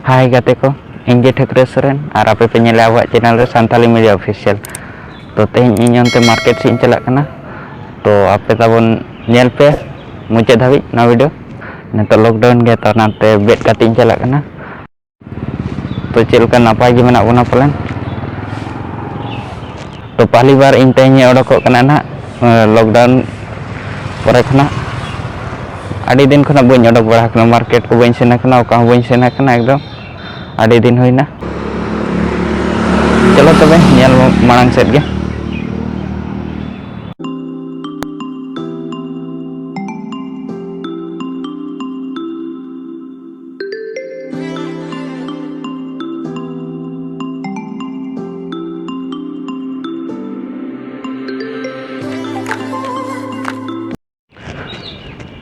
Hai gate ko, ᱤᱧ ᱜᱮ ᱴᱷᱟᱹᱠᱨᱟᱹ ᱥᱚᱨᱮᱱ ᱟᱨ ᱟᱯᱮ ᱯᱮ ᱧᱮᱞᱟ ᱟᱵᱚᱣᱟᱜ ᱪᱮᱱᱮᱞ ᱨᱮ ᱥᱟᱱᱛᱟᱞᱤ ᱢᱤᱰᱤᱭᱟ ᱚᱯᱷᱤᱥᱤᱭᱟᱞ। ᱛᱚ ᱛᱮᱦᱮᱧ ᱤᱧ ᱚᱱᱛᱮ ᱢᱟᱨᱠᱮᱴ ᱥᱮᱫ ᱤᱧ ᱪᱟᱞᱟᱜ ᱠᱟᱱᱟ। ᱛᱚ ᱟᱯᱮ ᱛᱟᱵᱚᱱ ᱧᱮᱞ ᱯᱮ ᱢᱩᱪᱟᱹᱫ ᱫᱷᱟᱹᱵᱤᱡ ᱱᱚᱣᱟ ᱵᱷᱤᱰᱤᱭᱳ। ᱱᱤᱛᱚᱜ ᱞᱚᱠᱰᱟᱣᱩᱱ ᱜᱮ ᱛᱚ ᱚᱱᱟᱛᱮ ᱵᱮᱰ ᱠᱟᱛᱮ ᱤᱧ ᱪᱟᱞᱟᱜ ᱠᱟᱱᱟ। तो चेक लगा नपाय गे मेना बोना पलन तो पहली बार इन तेज ओडको ना लॉकडाउन पर खना आड़ी दिन खना बी ओडक बड़ा मार्केट को बी सेना बी सेना एकदम आड़ी दिन होना चलो तबे मांग सेद गे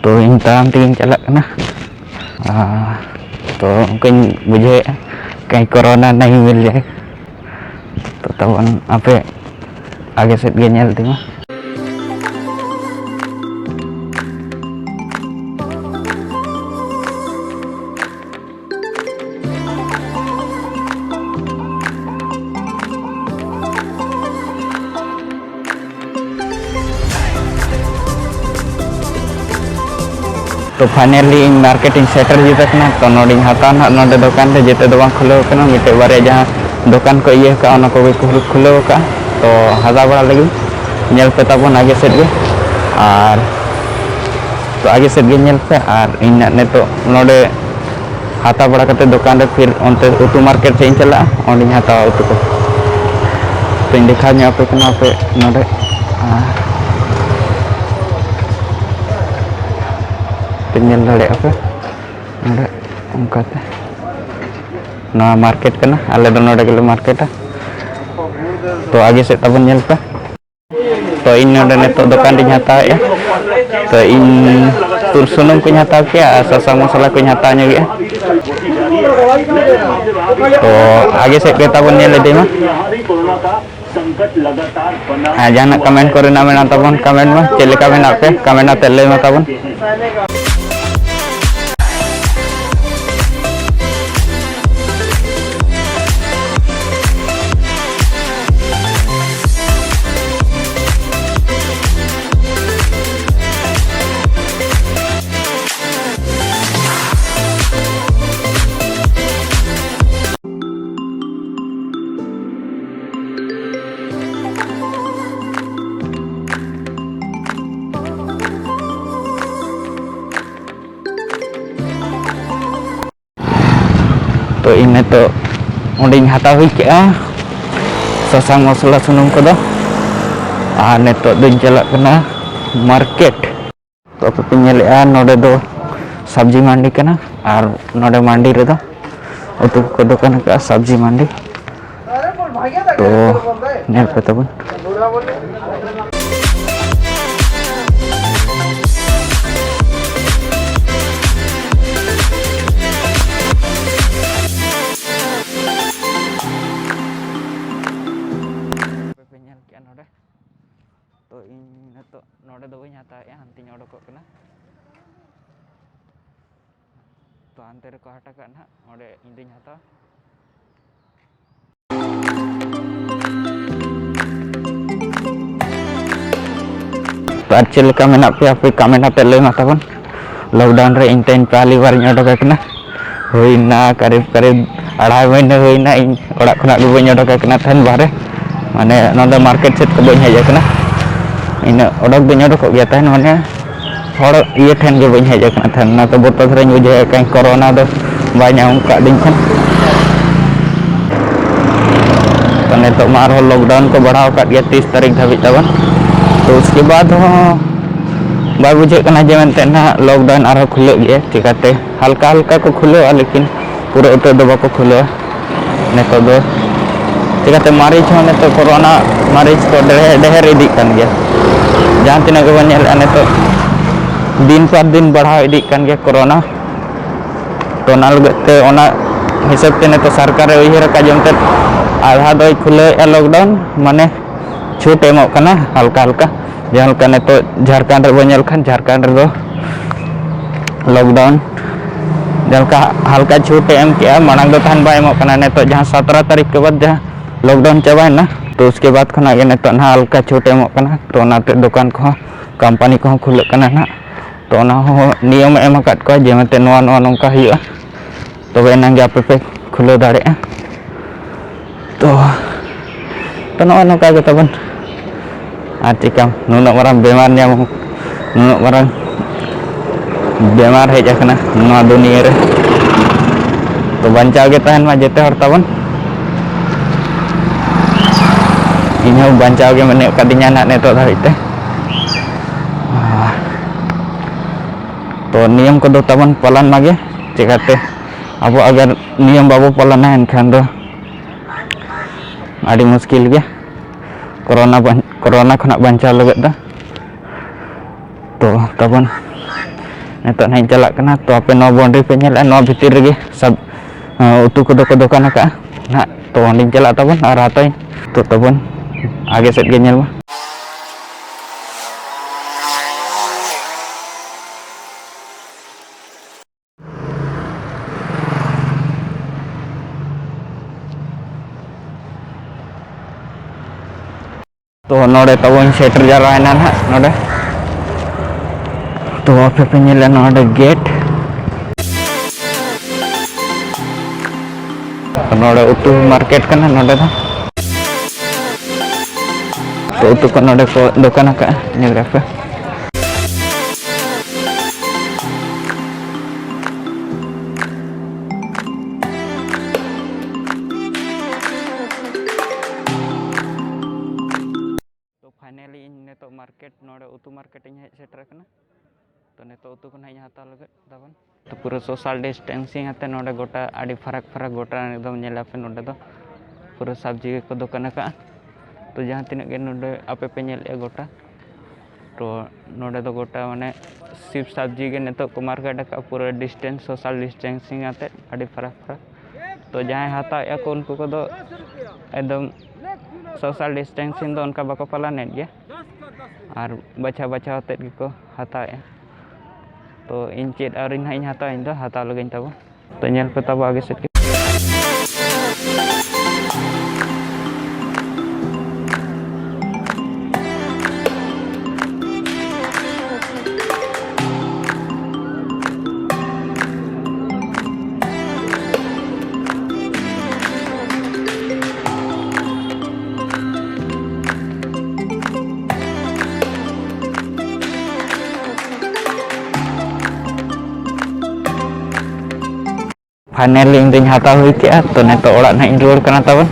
तो इन ताम तीन चलक ना तो उनकी बुझे कहीं कोरोना नहीं मिल जाए तो तब आपे आगे से दी मा तो फाइनली इन मार्केट सेटर जीतना तो नोड़ी हता ना नोडे दुकान रे जेते दो खुलव कना मिटे बारे जहाँ दुकान को इये का खुलव का तो हजा बड़ा लगी नेल पे तबन आगे सेट गे और तो आगे सेट गे नेल पे और इन नेतो नोडे हाथा बड़ा करते दुकान रे फिर उनते उतु मार्केट से चला ओंडी हाथा उतु को तो इन देखा पे कना पे नोडे पेल दाड़े पे उनकाते ना मार्केट करना आले दो नोडे गेले मार्केटा तो आगे से तबन नेल पे तो इन नोडे नेतो दुकान री हताया तो इन तुर सुनुम को हता के सासा मसला को हता गे तो आगे से के तबन नेल देमा जहाँ कमेंट करना मेना तबन कमेंट में चलेका मेना पे कमेंट आते ले मा तबन तो इन तो उन्हें हता हुई के सासांग मसला सुनुम को दो और नेतो दिन चला कना मार्केट तो पे नेले नोडे दो सब्जी मंडी कना और नोडे मंडी रे दो उतु को दुकान का सब्जी मंडी तो नेल पे तबन तो इन तो नोडे दो बी हता हांती ओडको तो हांते रे को हटा का ना ओडे इंदी हता तो अच्छे लेका मेना पे आपे कमेंट आते ले मा तबन लॉकडाउन रे इन तेन पहली बार ओडक कना होइना करीब करीब 2.5 महीना होइना इन ओडा खना दो बी ओडक कना थन बारे माने नोडे मार्केट सेट को बी हेज कना इन ओडक बी ओडक गया तहन माने हर ये ठेन के बी हेज कना थन ना तो बोतो धरे बुझे कहीं कोरोना दो बाय नाम का दिन खन तो नेतो मार लॉकडाउन को बढ़ाव का 30 तारीख धाबी तबन तो उसके बाद बाय बुझे कना जे मेनते ना लॉकडाउन आरो खुले गए चिकाते हल्का हल्का को खुले लेकिन पूरा उतर दो बाको खुले नेतो दो चिकाते मारिच हो नेतो कोरोना मारिच को ढेर इदी कन गया जहाँ तीना के बन नेतो दिन पर दिन बढ़ाव इदी कन गया कोरोना तो ना लगते ओना हिसाब ते नेतो सरकार उयहर का जमते आधा दो खुले लॉकडाउन माने छूट एमो कना हल्का हल्का जहाँ का नेतो झारखंड रे बन खान झारखंड रे लॉकडाउन जलका हल्का छूट एम किया मांग तहन बाय एमो कना नेतो जहां 17 तारीख के बाद जहां लॉकडाउन चाबायना तो उसके बाद खना गे नेतो ना हल्का छूट एमो कना तो नाते दुकान को कंपनी को खुलक कना ना तो ना हो नियम एम अकाद को जे मते नोआ नोआ नोंका हुआ तबे नांगे आपे पे खुले दाड़े तो नोआ नोका गे तबन आ चिकाम नुना माराम बेमार न्याम नुना माराम बेमार हेज अकना नोआ दुनिया रे तो बंचाव गे तहन मा जेते हर तबन इन्हों बंचाव गे मने कदिnya ना नेतो धारिते तो नियम को दो तबन पालन मागे चिकाते अब अगर नियम बाबू पालन एनखान दो आड़ी मुश्किल गे कोरोना खना बंचाव लगत दा तो तबन नेतो नहीं चला कना तो आपे नो बाउंड्री पे नेला नो भीतर रे सब उतु को दोकान का ना तो ओंडिन चला तबन और हातई तो तबन आगे सेट गे नेलमा तो नोड़े तबन सेटर जारायना ना नोड़े तो आपे पे नेला नोड़े गेट नोड़े उतु मार्केट कना नोड़े दा तो उतु को नोड़े को दुकान का नेल पे फाइनली नेतो मार्केट नोड़े उतु मार्केट इन हेज सेटर कना तो नेतो उतु को नहीं हाता लगे तबन तो पूरा सोशल डिस्टेंसिंग आते नोड़े गोटा आड़ी फरक फरक गोटा एकदम नेला पे नोड़े दो पूरा सब्जी को दुकान का तो जहां तिना गे नोड़े आपे पे नेल ए गोटा तो नोड़े दो गोटा माने सिर्फ सब्जी गे नेतो को मार्केट का पूरा डिस्टेंस सोशल डिस्टेंसिंग आते आड़ी फरक फरक तो जहां हाता या को उनको को दो एकदम सोशल डिस्टेंसिंग दो उनका बाको पालन गे और बचा बचा होते को हाता तो इन चेत और इन हाता इन दो हाता लगे तब तो नेल पे तब आगे सेट फाइनली इन हाता हुई के तो नेतो ओड़ा ना रुआड़ कना तबन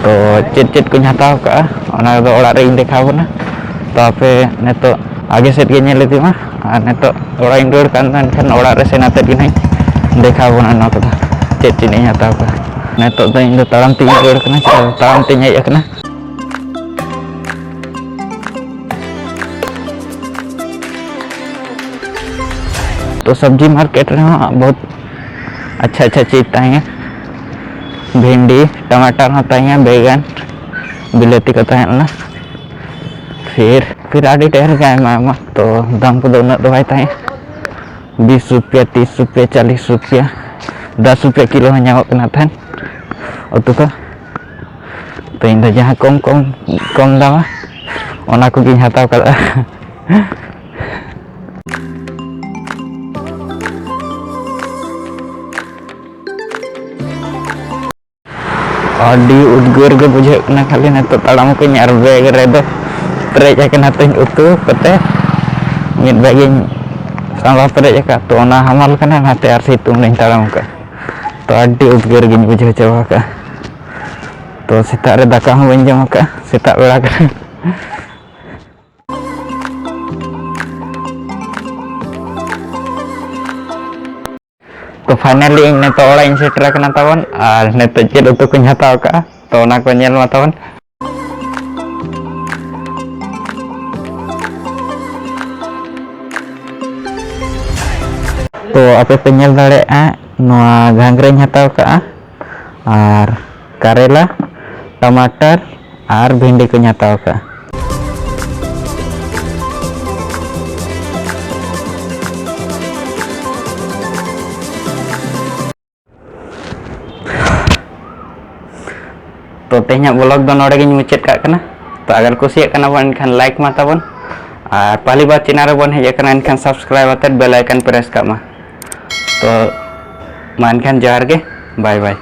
तो चेत चेत को हाता का ओना दो ओड़ा रे इन देखा बना तो आपे नेतो आगे सेट गे नेल दिमा और नेतो ओड़ा इन रुआड़ कान खान ओड़ा रे सेनाते गे नहीं देखा बना ना को चेत चेत नहीं हाता का नेतो दो इन ताराम ती रुआड़ कना ताराम ती हेज अकना तो सब्जी मार्केट रे बहुत अच्छा अच्छा चीज ताहे भिंडी टमाटर होता है बैगन बिलाती का ताहे फिर आड़ी ढेर गए तो दाम को उन्ना दो 20 रुपया 30 रुपया 40 रुपया 10 रुपया किलो थान उतु को तो इन जहाँ कम कम कम दामा ओना को गिन हाताव कदा आड़ी उद्गार गे बुझे खाली नेतो ताड़ाम को बैग रे दो पेरेज अकना तो उतु कते मिद बैग सामा पेरेज का तो ना हमाल कना नाते आर सितुंग नहीं ताड़ाम का तो आड़ी उद्गार गे बुझे चाबा का तो सेता रे दाका हूं बन जमा का सेता बेड़ा का तो फाइनली इन नेतो ओड़ा इन सेटर कना तबन और नेतो चेद उतु को हाताव का तो ना को नेल मा तबन तो आपे पे नेल दाड़े नोआ घांगरे हाताव का और करेला टमाटर और भिंडी को हाताव का तो तेहना ब्लॉग दो नोड़े गिन मुचाद काग कना तो अगर कुसिया कना बन एनखान लाइक मा ताबन और पहली बार चैनल रे बन हेज कना एनखान सब्सक्राइब आते बेल आइकन प्रेस काग मा तो मा एनखान जोहार गे बाय बाय।